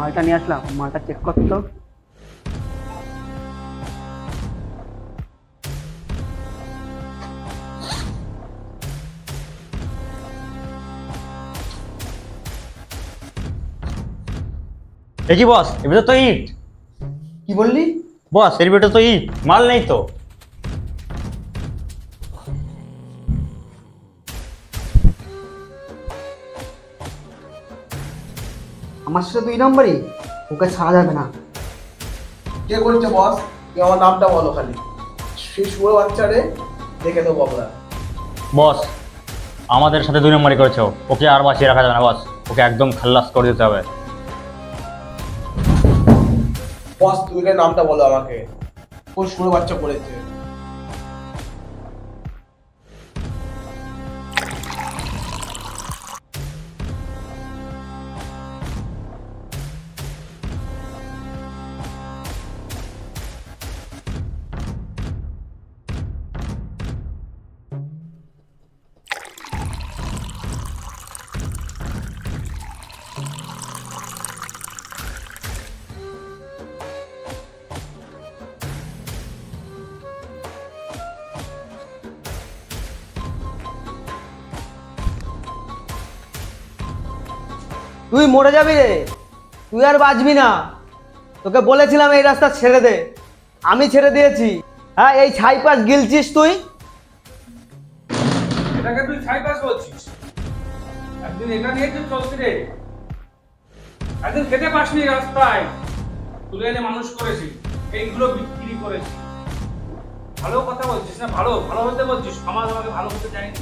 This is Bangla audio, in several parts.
মালটা নিয়ে আসলাম, মালটা চেক করতো। এ কি বস, এর ভিতর তো ইট। কি বললি? বস, এর ভিতর তো ইট, মাল নেই তো। আমার সাথে 2 নম্বরই, ওকে ছাড়া যাবে না। কে করছে বস? কে? আমার নামটা বলো খালি। সেই শুয়োর বাচ্চারে দেখে দেবো আমরা। বস, আমাদের সাথে 2 নম্বরই করেছে ও। ওকে আর বাঁচিয়ে রাখা যাবে না বস, ওকে একদম খাল্লাস করে দিতে হবে। বস তুমি এখানে নামটা বলো আমাকে। কোন শুয়োর বাচ্চা করেছে? তুই মরে যাবি রে, তুই আর বাঁচবি না। তোকে বলেছিলাম এই রাস্তা ছেড়ে দে, আমি ছেড়ে দিয়েছি। হ্যাঁ, এই ছাইপাশ গিলছিস তুই। এটাকে তুই ছাইপাশ বলছিস? একদিন এটা নিয়ে তুই চলতি রে, একদিন খেতে পাসনি রাস্তায়, তুলে এনে মানুষ করেছি, এইগুলো বিক্রি করেছি। ভালো কথা বলছিস না? ভালো ভালো হতে বলছিস, সমাজ আমাকে ভালো হতে চায়নি,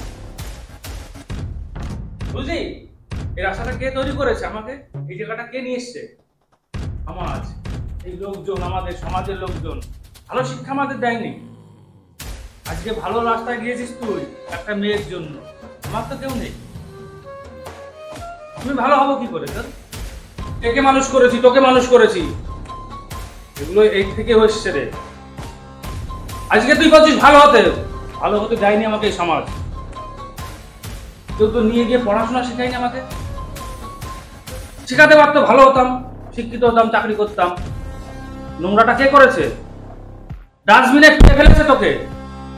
বুঝলি? এই রাস্তাটা কে তৈরি করেছে আমাকে? এই জায়গাটা কে নিয়ে এসছে? সমাজ, এই লোকজন, আমাদের সমাজের লোকজন ভালো শিক্ষা আমাদের দেয়নি। আজকে ভালো রাস্তায় গিয়েছিস তুই একটা মেয়ের জন্য, আমার তো কেউ নেই, তুমি ভালো হবো কি করে? তোর একে মানুষ করেছি, তোকে মানুষ করেছি, এগুলো এই থেকে হচ্ছে রে। আজকে তুই বলছিস ভালো হতে, ভালো হতে দেয়নি আমাকে এই সমাজ। কেউ তো নিয়ে গিয়ে পড়াশোনা শেখায়নি আমাকে, শেখাতে পারতো ভালো হতাম, শিক্ষিত হতাম, চাকরি করতাম। নোংরাটা কে করেছে? ডাস্টবিনে ফেলে ফেলেছে তোকে,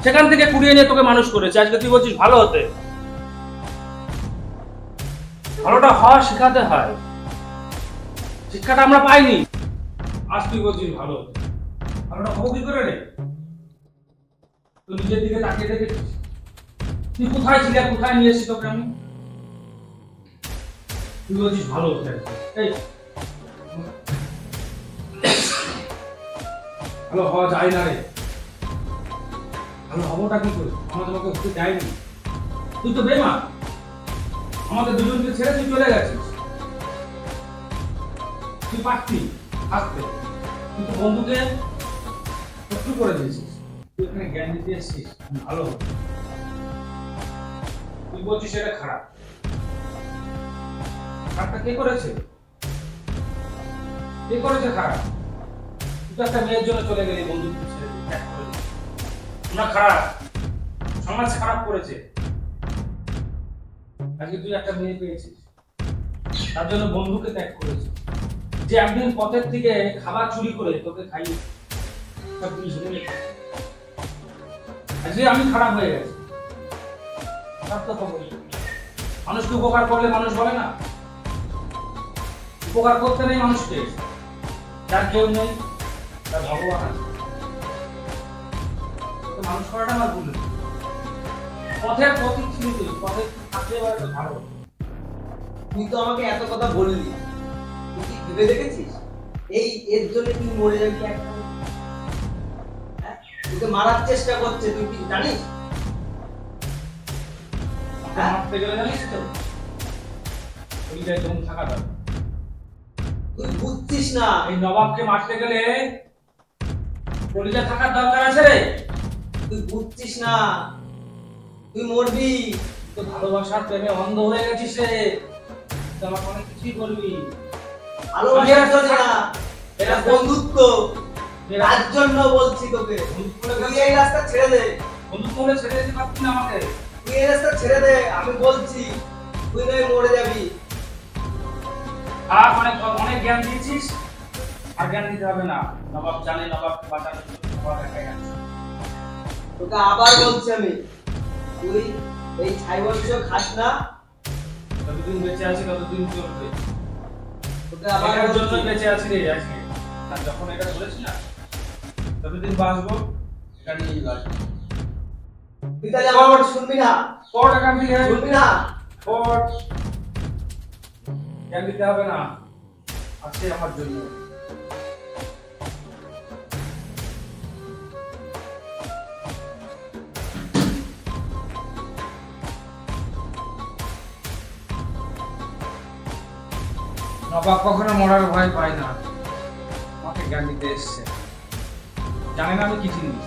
সেখান থেকে কুড়িয়ে নিয়ে তোকে মানুষ করেছে। আজকে তুই বলছিস ভালো হতে। ভালোটা হওয়া শেখাতে হয়, শিক্ষাটা আমরা পাইনি। আজ তুই বলছিস ভালো হতে, ভালোটা হবো কি করে রে? তুই নিজের দিকে তাকিয়ে দেখেছিস? তুই কোথায় ছিলি, কোথায় নিয়ে এসেছি তোকে আমি? তুই বলছিস ভালো হতে। এই ভালো হওয়া যায় না রে, ভালো হবোটা কি করে? আমরা তোমাকে হতে যাইনি, তুই তো বেমা। আমাদের দুজনকে ছেড়ে তুই চলে গেছিস, তুই পারতি আসতে, তুই তো বন্ধুকে শত্রু করে দিয়েছিস। তুই এখানে জ্ঞান দিতে এসেছিস ভালো হবে, তুই বলছিস এটা খারাপ। খারাপটা কে করেছে? কে করেছে খারাপ? তুই তো একটা মেয়ের জন্য চলে গেলি, বন্ধুকে ছেড়ে ত্যাগ করে দিলি। না খারাপ, সমাজ খারাপ করেছে। আজকে তুই একটা মেয়ে পেয়েছিস, তার জন্য বন্ধুকে ত্যাগ করেছিস। যে একদিন পথের থেকে খাবার চুরি করে তোকে খাইয়ে সব জিনিস নিয়ে গেছে। আজকে আমি খারাপ হয়ে গেছি, খারাপ তো খবর। মানুষকে উপকার করলে মানুষ বলে না? উপকার করতে নেই মানুষকে, যার কেউ নেই তার ভগবান আছে। মানুষ করাটা আমার ভুল। পথের পথিক ছিল তুই, পথে থাকলে ভালো। তুই তো আমাকে এত কথা বললি, তুই কি ভেবে দেখেছিস এই এর জন্য তুই মরে যাবি? একটা তোকে মারার চেষ্টা করছে, তুই কি জানিস? মারতে গেলে জানিস তো ওই জায়গায় জমি থাকা দরকার। তুই বুঝছিস না, এই নবাবকে মারতে গেলে কলিজা থাকার দরকার আছে রে। তুই বুঝছিস না, তুই মরবি। তো ভালোবাসার প্রেমে অন্ধ হয়ে গেছিস রে, তুই আমার অনেক কিছুই বলবি। ভালোবাসার জন্য না, এটা বন্ধুত্ব। তার জন্য বলছি তোকে, তুই এই রাস্তা ছেড়ে দে। বন্ধুত্ব হলে ছেড়ে দিতে পারবি না আমাকে? তুই এই রাস্তা ছেড়ে দে, আমি বলছি, তুই নয় মরে যাবি। অনেক অনেক জ্ঞান দিয়েছিস, আর জ্ঞান দিতে হবে না। নবাব জানে নবাবকে বাঁচানোর জন্য নবাব একাই আছে। তোকে আবার বলছি আমি, তুই এই ছাই বংশ খাস না। যতদিন বেঁচে আছি ততদিন চলবে। তোকে আবার এটার বলছি। জন্য বেঁচে আছি রে আজকে। আর যখন এটা বলেছি না, ততদিন বাঁচবো, এটা নিয়েই বাঁচবো। তুই তাহলে আমার কথা শুনবি না? পর এখান থেকে, শুনবি না? পর। জ্ঞান দিতে হবে না, আছে আমার জন্য। নবাব কখনো মরার ভয় পায় না, আমাকে জ্ঞান দিতে এসছে, জানে না আমি কি জিনিস।